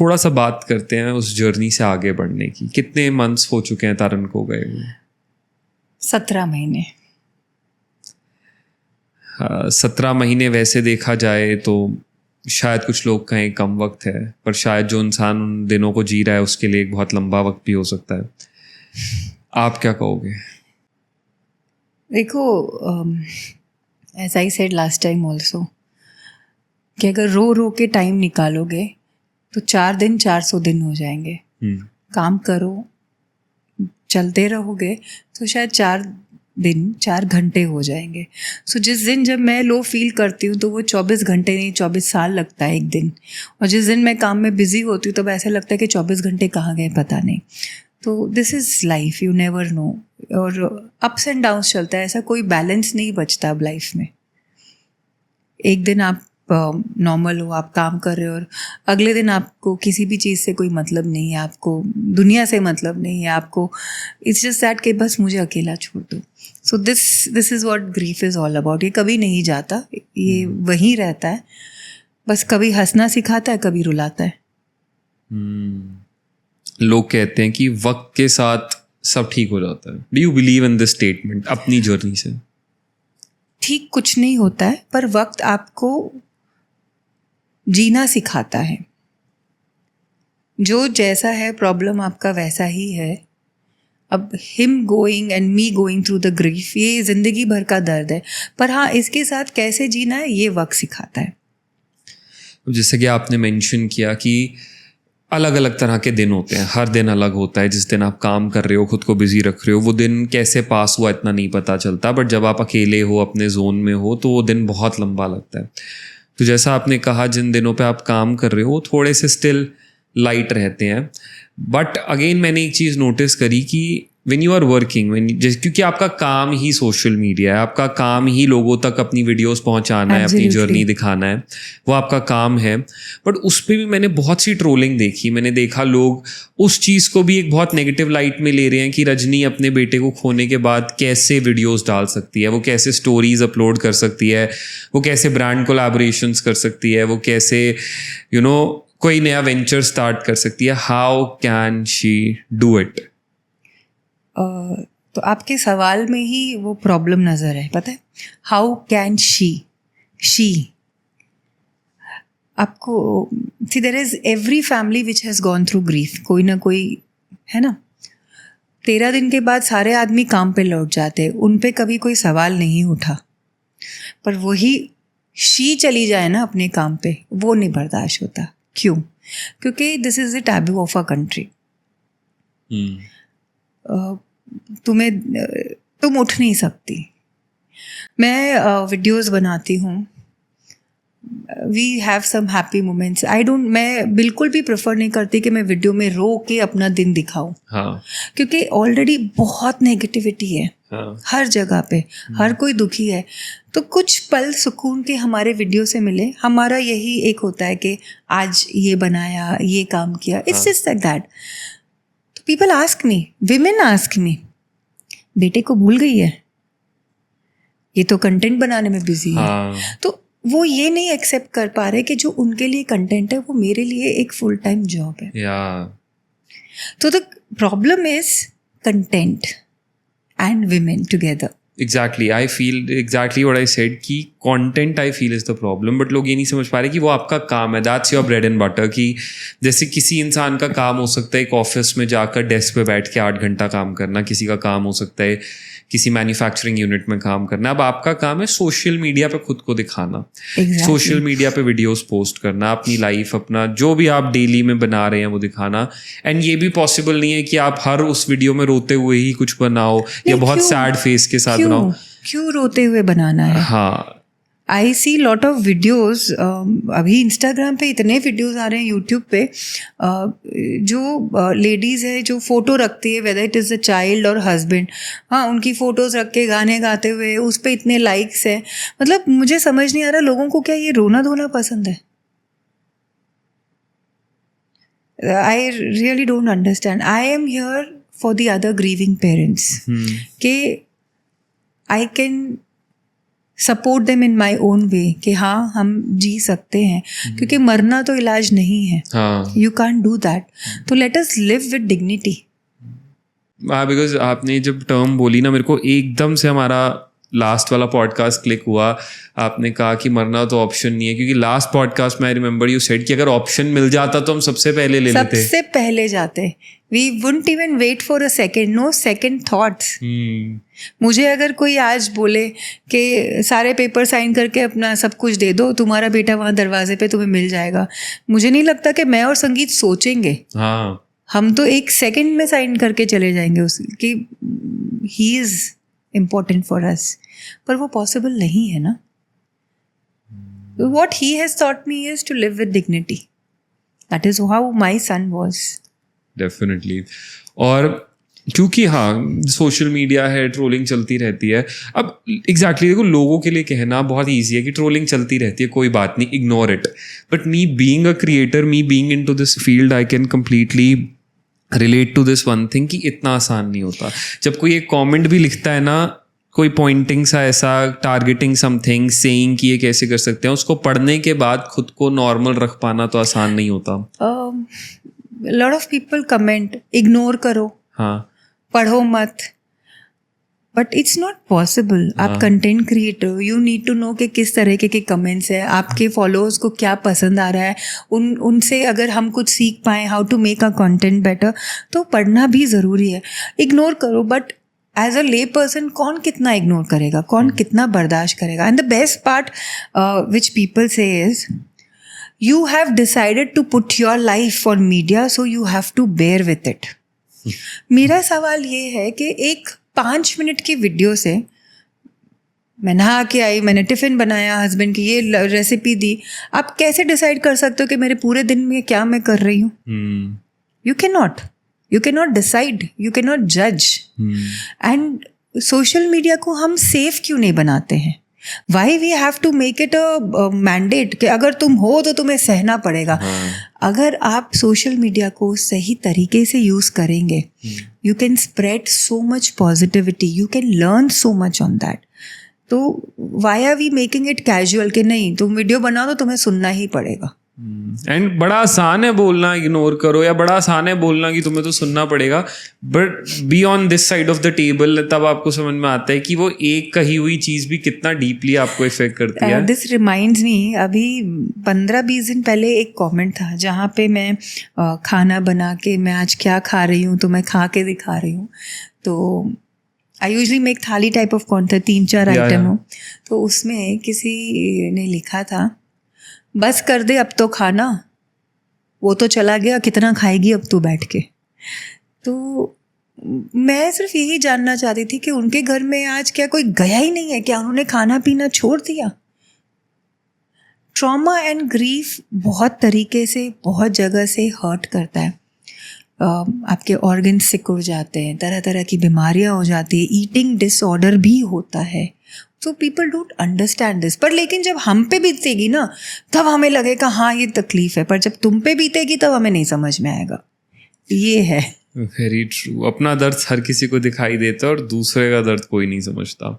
थोड़ा सा बात करते हैं उस जर्नी से आगे बढ़ने की। कितने मंथ्स हो चुके हैं तारन को गए हुए? 17 महीने। 17 महीने वैसे देखा जाए तो शायद कुछ लोग कहें कम वक्त है, पर शायद जो इंसान उन दिनों को जी रहा है उसके लिए एक बहुत लंबा वक्त भी हो सकता है। आप क्या कहोगे? देखो, as I said last time also, कि अगर रो रो के टाइम निकालोगे तो 4 दिन 400 दिन हो जाएंगे। काम करो, चलते रहोगे तो शायद 4 दिन 4 घंटे हो जाएंगे। सो जिस दिन जब मैं लो फील करती हूँ तो वो 24 घंटे नहीं 24 साल लगता है एक दिन। और जिस दिन मैं काम में बिजी होती हूँ तब ऐसा लगता है कि 24 घंटे कहाँ गए पता नहीं। तो this is life, you never know. और अप्स एंड डाउन्स चलता है, ऐसा कोई बैलेंस नहीं बचता अब लाइफ में। एक दिन आप नॉर्मल हो, आप काम कर रहे हो, और अगले दिन आपको किसी भी चीज़ से कोई मतलब नहीं है, आपको दुनिया से मतलब नहीं है, आपको इट्स जस्ट दैट कि बस मुझे अकेला छोड़ दो। So this is what grief is all about. ये कभी नहीं जाता, ये वहीं रहता है, बस कभी हंसना सिखाता है, कभी रुलाता है। लोग कहते हैं कि वक्त के साथ सब ठीक हो जाता है। Do you believe in this statement अपनी जर्नी से? ठीक कुछ नहीं होता है, पर वक्त आपको जीना सिखाता है। जो जैसा है प्रॉब्लम आपका वैसा ही है। अब him going and me going through the grief, ये जिंदगी भर का दर्द है, पर हाँ इसके साथ कैसे जीना है ये वक्त सिखाता है। जैसे कि आपने मेंशन किया कि अलग अलग तरह के दिन होते हैं, हर दिन अलग होता है। जिस दिन आप काम कर रहे हो, खुद को बिजी रख रहे हो, वो दिन कैसे पास हुआ इतना नहीं पता चलता, बट जब आप अकेले हो, अपने जोन में हो, तो वो दिन बहुत लंबा लगता है। तो जैसा आपने कहा, जिन दिनों पे आप काम कर रहे हो थोड़े से स्टिल लाइट रहते हैं, बट अगेन मैंने एक चीज़ नोटिस करी कि व्हेन यू आर वर्किंग, क्योंकि आपका काम ही सोशल मीडिया है, आपका काम ही लोगों तक अपनी वीडियोस पहुंचाना है, अपनी जर्नी दिखाना है, वो आपका काम है। बट उस पर भी मैंने बहुत सी ट्रोलिंग देखी। मैंने देखा लोग उस चीज़ को भी एक बहुत नेगेटिव लाइट में ले रहे हैं कि रजनी अपने बेटे को खोने के बाद कैसे वीडियोस डाल सकती है, वो कैसे स्टोरीज अपलोड कर सकती है, वो कैसे ब्रांड कोलैबोरेशंस कर सकती है, वो कैसे कोई नया वेंचर स्टार्ट कर सकती है। How can she do it? तो आपके सवाल में ही वो प्रॉब्लम नज़र है, पता है। हाउ कैन शी आपको see, there is every family which has gone through grief, कोई ना कोई है ना। 13 दिन के बाद सारे आदमी काम पे लौट जाते हैं, उन पे कभी कोई सवाल नहीं उठा, पर वही शी चली जाए ना अपने काम पे, वो नहीं बर्दाश्त होता। क्यों? क्योंकि this is the taboo of a country. तुम उठ नहीं सकती। मैं वीडियोस बनाती हूँ, we have some happy moments. मैं बिल्कुल भी प्रेफर नहीं करती कि मैं वीडियो में रो के अपना दिन दिखाऊं। हाँ। क्योंकि ऑलरेडी बहुत नेगेटिविटी है। हाँ। हर जगह पे हर कोई दुखी है। तो कुछ पल सुकून के हमारे वीडियो से मिले, हमारा यही एक होता है कि आज ये बनाया, ये काम किया, इट्स जस्ट लाइक दैट। तो people ask me, women ask me, बेटे को भूल गई है, ये तो कंटेंट बनाने में बिजी है। तो वो ये नहीं एक्सेप्ट कर पा रहे कि जो उनके लिए कंटेंट है वो मेरे लिए एक फुल टाइम जॉब है। तो the problem is content and women together. Exactly, I feel exactly what I said कि content I feel is the problem, but लोग ये नहीं समझ पा रहे कि वो आपका काम है, that's your bread and butter। कि जैसे किसी इंसान का काम हो सकता है एक ऑफिस में जाकर डेस्क पे बैठ के 8 घंटा काम करना, किसी का काम हो सकता है किसी मैन्युफैक्चरिंग यूनिट में काम करना। अब आपका काम है सोशल मीडिया पे खुद को दिखाना, सोशल मीडिया पे वीडियोस पोस्ट करना, अपनी लाइफ, अपना जो भी आप डेली में बना रहे हैं वो दिखाना। एंड ये भी पॉसिबल नहीं है कि आप हर उस वीडियो में रोते हुए ही कुछ बनाओ या बहुत सैड फेस के साथ बनाओ। क्यों रोते हुए बनाना है? हाँ, आई सी लॉट ऑफ वीडियोज़। अभी इंस्टाग्राम पे इतने वीडियोज़ आ रहे हैं, यूट्यूब पे जो लेडीज़ है जो फ़ोटो रखती है, whether it is a child और हस्बैंड, हाँ उनकी फ़ोटोज़ रख के गाने गाते हुए उस पर इतने लाइक्स हैं। मतलब मुझे समझ नहीं आ रहा लोगों को क्या ये रोना धोना पसंद है। I really don't understand. I am here for the other grieving parents, कि I can support them in my own way कि हाँ हम जी सकते हैं, क्योंकि मरना तो इलाज नहीं है. You can't do that. तो let us live with dignity. हाँ, बिकॉज आपने जब टर्म बोली ना, मेरे को एकदम से हमारा लास्ट वाला पॉडकास्ट क्लिक हुआ. आपने कहा कि मरना तो ऑप्शन नहीं है, क्योंकि लास्ट पॉडकास्ट में आई रिमेंबर यू सेड कि अगर ऑप्शन मिल जाता तो हम सबसे पहले ले लेते. सबसे पहले जाते. We wouldn't even wait for a second. No second thoughts. मुझे अगर कोई आज बोले कि सारे पेपर साइन करके अपना सब कुछ दे दो, तुम्हारा बेटा वहाँ दरवाजे पे तुम्हें मिल जाएगा, मुझे नहीं लगता कि मैं और संगीत सोचेंगे. हाँ, हम तो एक सेकंड में साइन करके चले जाएंगे कि he is important for us. पर वो पॉसिबल नहीं है ना. What he has taught me is to live with dignity. That is how my son was. Definitely. और क्योंकि हाँ सोशल मीडिया है, ट्रोलिंग चलती रहती है. अब एग्जैक्टली देखो, लोगों के लिए कहना बहुत ईजी है कि ट्रोलिंग चलती रहती है, कोई बात नहीं, ignore it. But me being a creator, me being into this field, I can completely relate to this one thing कि इतना आसान नहीं होता. जब कोई एक कमेंट भी लिखता है ना, कोई पॉइंटिंग सा ऐसा, टारगेटिंग समथिंग, सेइंग कि ये कैसे कर सकते हैं, उसको पढ़ने के बाद खुद को नॉर्मल रख पाना तो आसान नहीं होता. Lot of people comment, ignore करो, हाँ, पढ़ो मत. But it's not possible. आप content creator, you need to know कि किस तरह के कमेंट्स है, आपके फॉलोअर्स को क्या पसंद आ रहा है, उनसे अगर हम कुछ सीख पाएँ how to make a content better, तो पढ़ना भी ज़रूरी है. इग्नोर करो, बट एज अ ले पर्सन कौन कितना इग्नोर करेगा, कौन कितना बर्दाश्त करेगा. And the best part which people से is you have decided to put your life on media, so you have to bear with it. मेरा सवाल ये है कि एक 5 मिनट की वीडियो से मैं नहा के आई, मैंने टिफ़िन बनाया, हस्बैंड की ये रेसिपी दी, आप कैसे डिसाइड कर सकते हो कि मेरे पूरे दिन में क्या मैं कर रही हूँ? You can not decide, you can not जज. एंड सोशल मीडिया को हम सेफ क्यों नहीं बनाते हैं? Why we have to make it a mandate कि अगर तुम हो तो तुम्हें सहना पड़ेगा. अगर आप सोशल मीडिया को सही तरीके से यूज़ करेंगे, you can spread so much positivity, you can learn so much on that. तो why are we making it casual कि नहीं तुम वीडियो बनाओ तो तुम्हें सुनना ही पड़ेगा. एंड बड़ा आसान है बोलना इग्नोर करो, या बड़ा आसान है बोलना कि तुम्हें तो सुनना पड़ेगा. But be on this side of the table, तब आपको समझ में आता है कि वो एक कही हुई चीज़ भी कितना डीपली आपको इफेक्ट करती है. दिस रिमाइंड्स मी, अभी 15-20 दिन पहले एक कमेंट था जहाँ पे मैं खाना बना के, मैं आज क्या खा रही हूँ तो मैं खा के दिखा रही हूँ. तो आई यूजली मेक थाली टाइप ऑफ कॉन्टेंट, 3-4 आइटम हो. तो उसमें किसी ने लिखा था, बस कर दे अब तो खाना, वो तो चला गया, कितना खाएगी अब तू बैठ के. तो मैं सिर्फ यही जानना चाहती थी कि उनके घर में आज क्या कोई गया ही नहीं है क्या? उन्होंने खाना पीना छोड़ दिया? ट्रॉमा एंड ग्रीफ बहुत तरीके से, बहुत जगह से हर्ट करता है. आपके ऑर्गन्स सिकुड़ जाते हैं, तरह तरह की बीमारियां हो जाती है, ईटिंग डिसऑर्डर भी होता है. So people don't understand this. पर लेकिन जब हम पे बीतेगी ना, तब हमें लगेगा हाँ ये तकलीफ है, पर जब तुम पे बीतेगी तब हमें नहीं समझ में आएगा. ये है. Very true. अपना दर्द हर किसी को दिखाई देता है और दूसरे का दर्द कोई नहीं समझता.